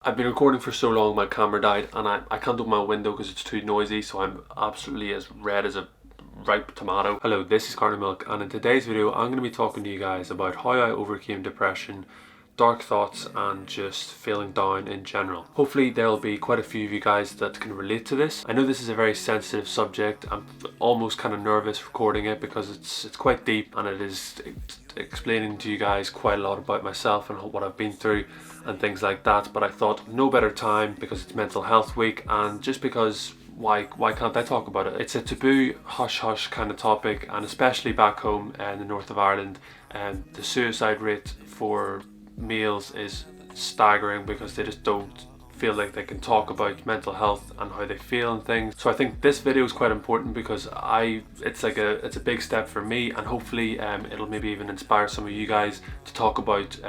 I've been recording for so long my camera died and I can't open my window because it's too noisy, so I'm absolutely as red as a ripe tomato. Hello, this is Carter Milk, and in today's video I'm going to be talking to you guys about how I overcame depression, dark thoughts and just feeling down in general. Hopefully there'll be quite a few of you guys that can relate to this. I know this is a very sensitive subject. I'm almost kind of nervous recording it because it's quite deep and it is explaining to you guys quite a lot about myself and what I've been through and things like that, but I thought no better time because it's Mental Health Week and just because why can't I talk about it? It's a taboo, hush-hush kind of topic, and especially back home in the north of Ireland, the suicide rate for males is staggering because they just don't feel like they can talk about mental health and how they feel and things. So I think this video is quite important because it's a big step for me, and hopefully it'll maybe even inspire some of you guys to talk about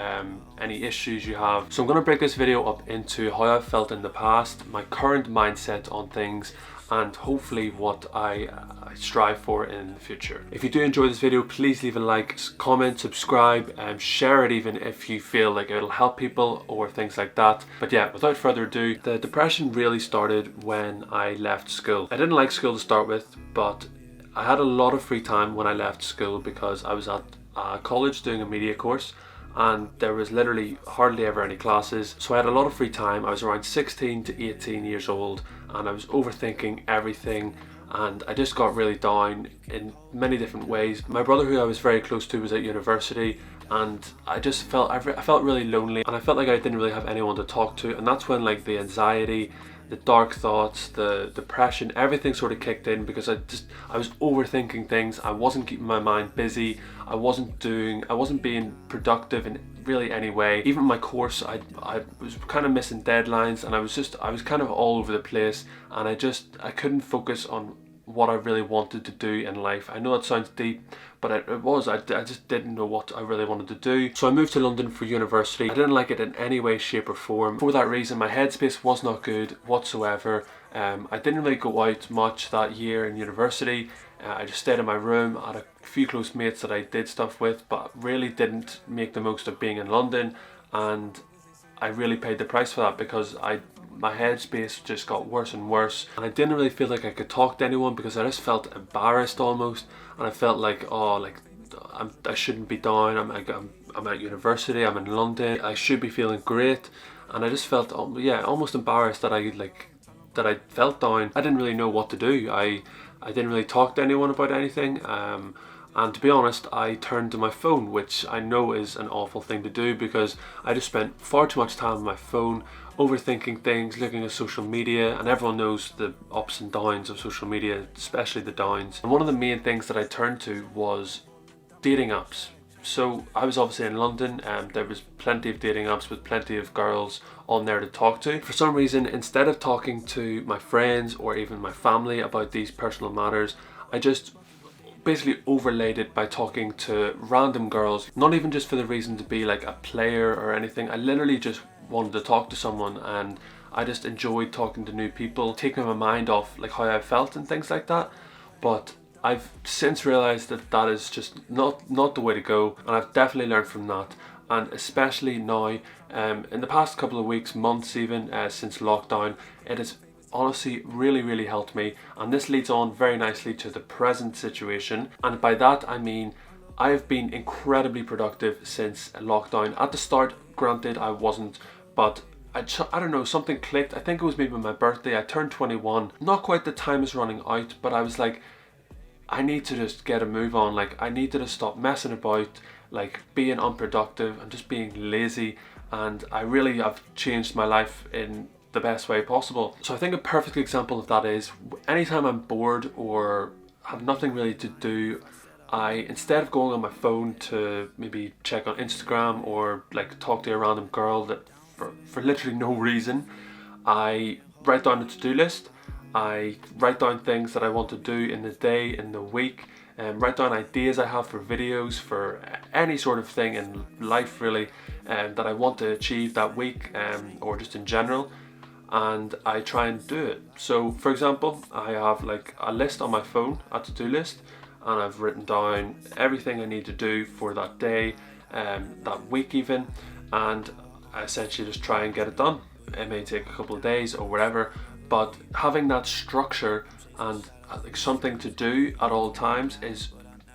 any issues you have. So I'm going to break this video up into how I've felt in the past, my current mindset on things, and hopefully what I strive for in the future. If you do enjoy this video, please leave a like, comment, subscribe, and share it even if you feel like it'll help people or things like that. But yeah, without further ado, the depression really started when I left school. I didn't like school to start with, but I had a lot of free time when I left school because I was at college doing a media course and there was literally hardly ever any classes, so I had a lot of free time. I was around 16 to 18 years old and I was overthinking everything and I just got really down in many different ways. My brother, who I was very close to, was at university and I felt really lonely and I felt like I didn't really have anyone to talk to, and that's when like the anxiety, the dark thoughts, the depression, everything sort of kicked in because I was overthinking things. I wasn't keeping my mind busy. I wasn't being productive in really any way. Even my course, I was kind of missing deadlines and I was kind of all over the place, and I couldn't focus on what I really wanted to do in life. I know it sounds deep, but I just didn't know what I really wanted to do. So I moved to London for university. I didn't like it in any way, shape or form. For that reason, my headspace was not good whatsoever. I didn't really go out much that year in university. I just stayed in my room. I had a few close mates that I did stuff with, but really didn't make the most of being in London, and I really paid the price for that because my headspace just got worse and worse, and I didn't really feel like I could talk to anyone because I just felt embarrassed almost, and I felt like, oh, like I shouldn't be down. I'm at university. I'm in London. I should be feeling great, and I just felt almost embarrassed that I felt down. I didn't really know what to do. I didn't really talk to anyone about anything. And to be honest, I turned to my phone, which I know is an awful thing to do because I just spent far too much time on my phone, overthinking things, looking at social media, and everyone knows the ups and downs of social media, especially the downs. And one of the main things that I turned to was dating apps. So I was obviously in London and there was plenty of dating apps with plenty of girls on there to talk to. For some reason, instead of talking to my friends or even my family about these personal matters, I just basically overlaid it by talking to random girls, not even just for the reason to be like a player or anything. I literally just wanted to talk to someone, and I just enjoyed talking to new people, taking my mind off like how I felt and things like that. But I've since realized that that is just not the way to go, and I've definitely learned from that. And especially now, in the past couple of weeks, months even, since lockdown, it has honestly really helped me, and this leads on very nicely to the present situation. And by that I mean I have been incredibly productive since lockdown. At the start, granted, I wasn't, but I don't know, something clicked. I think it was maybe my birthday. I turned 21. Not quite the time is running out, but I was like, I need to just get a move on. Like, I need to just stop messing about, like being unproductive and just being lazy. And I really have changed my life in the best way possible. So I think a perfect example of that is anytime I'm bored or have nothing really to do, instead of going on my phone to maybe check on Instagram or like talk to a random girl that for literally no reason, I write down a to-do list. I write down things that I want to do in the day, in the week, and write down ideas I have for videos, for any sort of thing in life really, that I want to achieve that week, or just in general, and I try and do it. So for example, I have like a list on my phone, a to-do list, and I've written down everything I need to do for that day, that week even, and I essentially just try and get it done. it may take a couple of days or whatever, but having that structure and like something to do at all times is,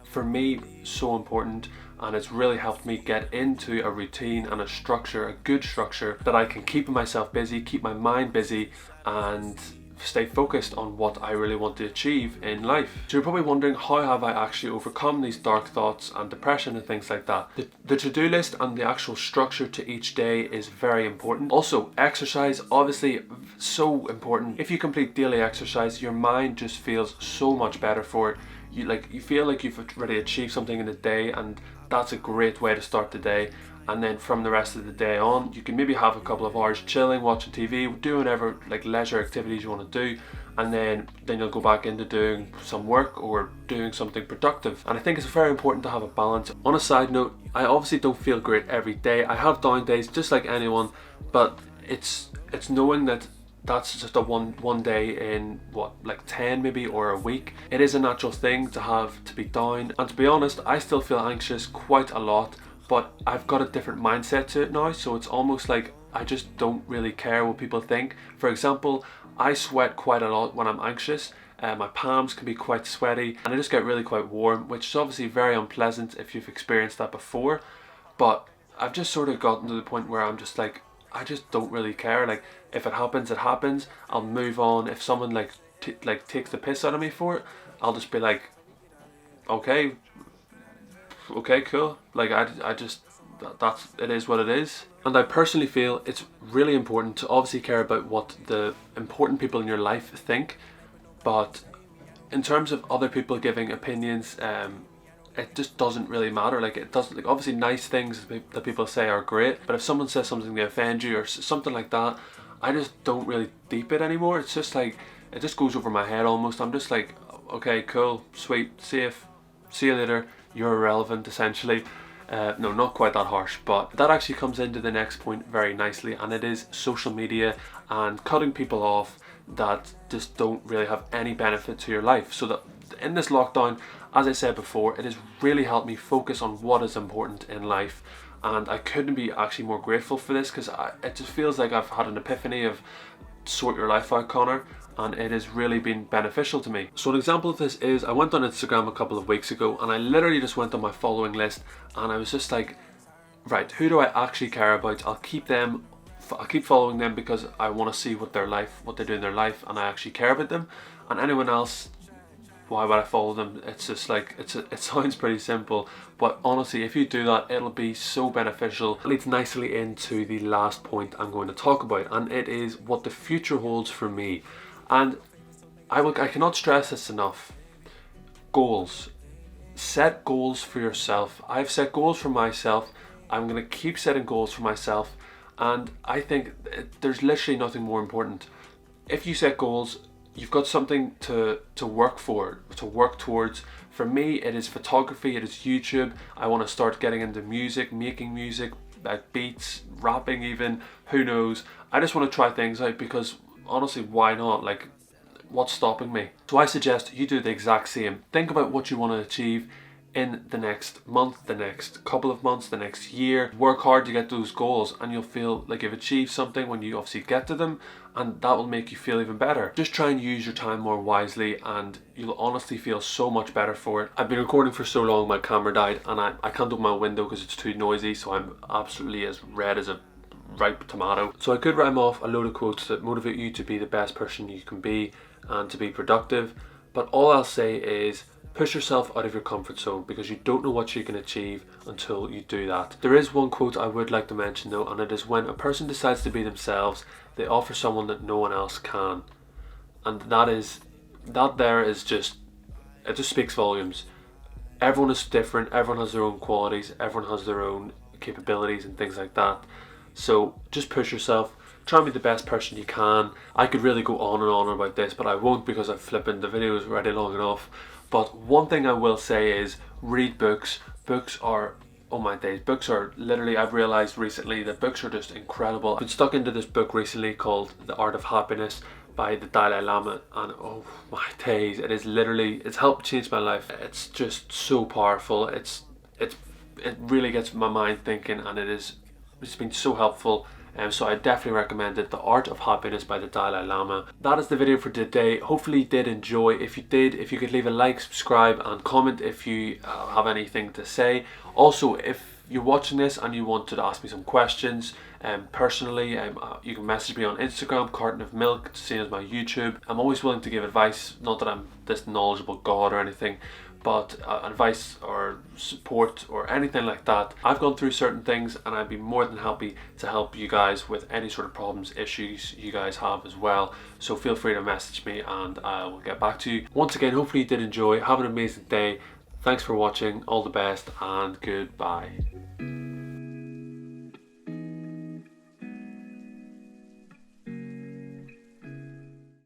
for me, so important. And it's really helped me get into a routine and a structure, a good structure, that I can keep myself busy, keep my mind busy, and stay focused on what I really want to achieve in life. So you're probably wondering, how have I actually overcome these dark thoughts and depression and things like that? The to-do list and the actual structure to each day is very important. Also, exercise, obviously so important. If you complete daily exercise, your mind just feels so much better for it. You feel like you've already achieved something in the day, and that's a great way to start the day. And then from the rest of the day on, you can maybe have a couple of hours chilling, watching TV, doing whatever like leisure activities you want to do, and then you'll go back into doing some work or doing something productive. And I think it's very important to have a balance. On a side note, I obviously don't feel great every day. I have down days just like anyone, but it's knowing that that's just a one day in like 10 maybe, or a week. It is a natural thing to have to be down, and to be honest, I still feel anxious quite a lot, but I've got a different mindset to it now, so it's almost like I just don't really care what people think. For example, I sweat quite a lot when I'm anxious. My palms can be quite sweaty, and I just get really quite warm, which is obviously very unpleasant if you've experienced that before. But I've just sort of gotten to the point where I'm just like, I just don't really care. Like, if it happens, it happens. I'll move on. If someone like takes the piss out of me for it, I'll just be like, okay, cool. Like, I just, that's, it is what it is. And I personally feel it's really important to obviously care about what the important people in your life think, but in terms of other people giving opinions, it just doesn't really matter. Like, it doesn't, like, obviously nice things that people say are great, but if someone says something to offend you or something like that, I just don't really deep it anymore. It's just like, it just goes over my head almost. I'm just like, okay, cool, sweet, safe, see you later, you're irrelevant essentially. No, not quite that harsh, but that actually comes into the next point very nicely, and it is social media and cutting people off that just don't really have any benefit to your life. So that in this lockdown, as I said before, it has really helped me focus on what is important in life, and I couldn't be actually more grateful for this, because it just feels like I've had an epiphany of sort your life out, Connor, and it has really been beneficial to me. So an example of this is, I went on Instagram a couple of weeks ago, and I literally just went on my following list, and I was just like, right, who do I actually care about? I'll keep following them because I want to see what they do in their life, and I actually care about them. And anyone else, why would I follow them? It's just like, it sounds pretty simple, but honestly, if you do that, it'll be so beneficial. It leads nicely into the last point I'm going to talk about, and it is what the future holds for me. And I cannot stress this enough. Goals. Set goals for yourself. I've set goals for myself. I'm going to keep setting goals for myself, and I think there's literally nothing more important. If you set goals, you've got something to work for, to work towards. For me, it is photography, it is YouTube. I want to start getting into music, making music, like beats, rapping even, who knows. I just want to try things out because honestly, why not? Like, what's stopping me? So I suggest you do the exact same. Think about what you want to achieve in the next month, the next couple of months, the next year. Work hard to get those goals, and you'll feel like you've achieved something when you obviously get to them, and that will make you feel even better. Just try and use your time more wisely, and you'll honestly feel so much better for it. I've been recording for so long, my camera died, and I can't open my window because it's too noisy, so I'm absolutely as red as a ripe tomato. So I could rhyme off a load of quotes that motivate you to be the best person you can be and to be productive, but all I'll say is push yourself out of your comfort zone, because you don't know what you can achieve until you do that. There is one quote I would like to mention though, and it is, when a person decides to be themselves, they offer someone that no one else can. And that there is just, it just speaks volumes. Everyone is different, everyone has their own qualities, everyone has their own capabilities and things like that. So just push yourself, try and be the best person you can. I could really go on and on about this, but I won't, because I've flipping the video is already long enough. But one thing I will say is read books. Books are, oh my days, books are literally, I've realized recently that books are just incredible. I've been stuck into this book recently called The Art of Happiness by the Dalai Lama, and oh my days, it is literally, it's helped change my life. It's just so powerful. It really gets my mind thinking, and it's been so helpful So I definitely recommend it. The Art of Happiness by the Dalai Lama. That is the video for today. Hopefully you did enjoy. If you did, if you could leave a like, subscribe and comment if you have anything to say. Also, if you're watching this and you wanted to ask me some questions personally, you can message me on Instagram, Carton of Milk, same as my YouTube. I'm always willing to give advice, not that I'm this knowledgeable god or anything, but advice or support or anything like that. I've gone through certain things and I'd be more than happy to help you guys with any sort of problems, issues you guys have as well. So feel free to message me and I will get back to you. Once again, hopefully you did enjoy. Have an amazing day. Thanks for watching, all the best and goodbye.